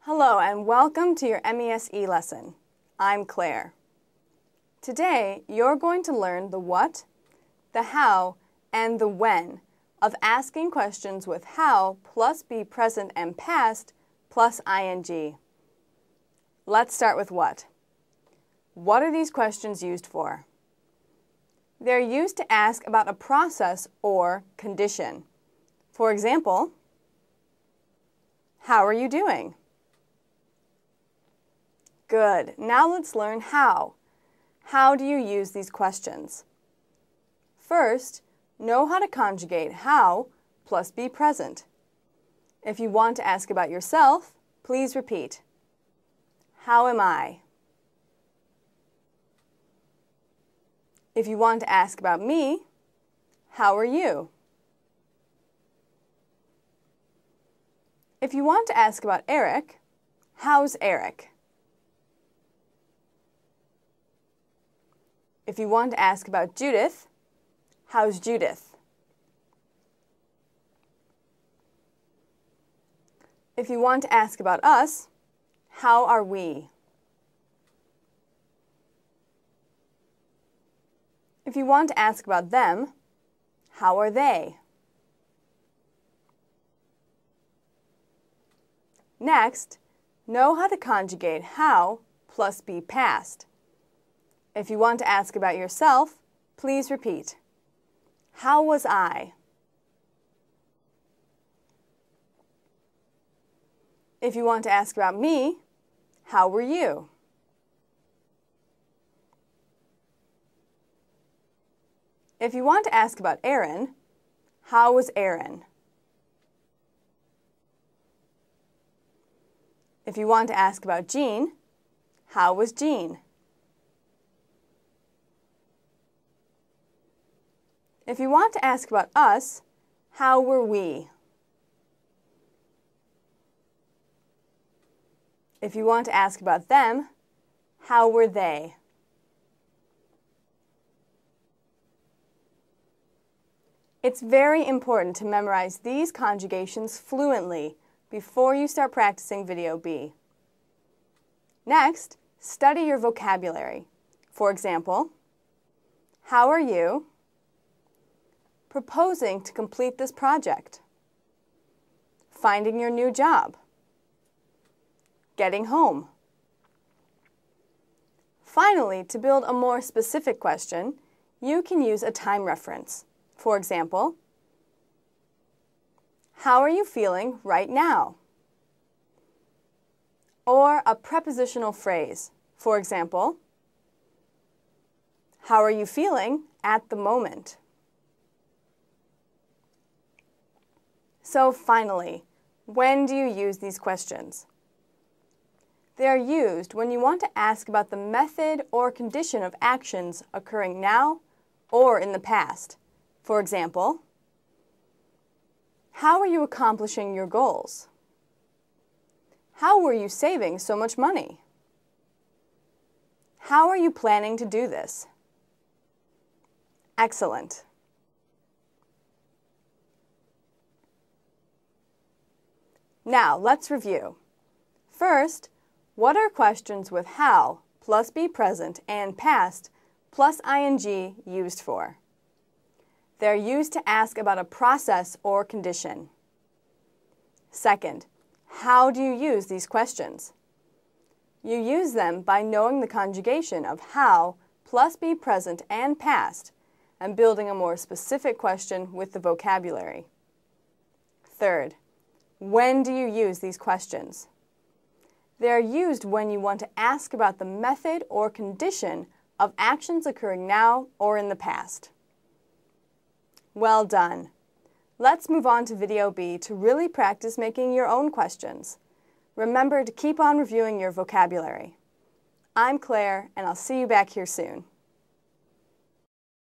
Hello and welcome to your MESE lesson. I'm Claire. Today you're going to learn the what, the how, and the when of asking questions with how plus be present and past plus ing. Let's start with what. What are these questions used for? They're used to ask about a process or condition. For example, how are you doing? Good. Now let's learn how. How do you use these questions? First, know how to conjugate how plus be present. If you want to ask about yourself, please repeat. How am I? If you want to ask about me, how are you? If you want to ask about Eric, how's Eric? If you want to ask about Judith, how's Judith? If you want to ask about us, how are we? If you want to ask about them, how are they? Next, know how to conjugate how plus be past. If you want to ask about yourself, please repeat. How was I? If you want to ask about me, how were you? If you want to ask about Aaron, how was Aaron? If you want to ask about Jean, how was Jean? If you want to ask about us, how were we? If you want to ask about them, how were they? It's very important to memorize these conjugations fluently before you start practicing Video B. Next, study your vocabulary. For example, how are you? Proposing to complete this project. Finding your new job. Getting home. Finally, to build a more specific question, you can use a time reference. For example, how are you feeling right now? Or a prepositional phrase. For example, how are you feeling at the moment? So finally, when do you use these questions? They are used when you want to ask about the method or condition of actions occurring now or in the past. For example, how are you accomplishing your goals? How were you saving so much money? How are you planning to do this? Excellent. Now, let's review. First, what are questions with how plus be present and past plus ing used for? They're used to ask about a process or condition. Second, how do you use these questions? You use them by knowing the conjugation of how plus be present and past and building a more specific question with the vocabulary. Third, when do you use these questions? They are used when you want to ask about the method or condition of actions occurring now or in the past. Well done. Let's move on to Video B to really practice making your own questions. Remember to keep on reviewing your vocabulary. I'm Claire, and I'll see you back here soon.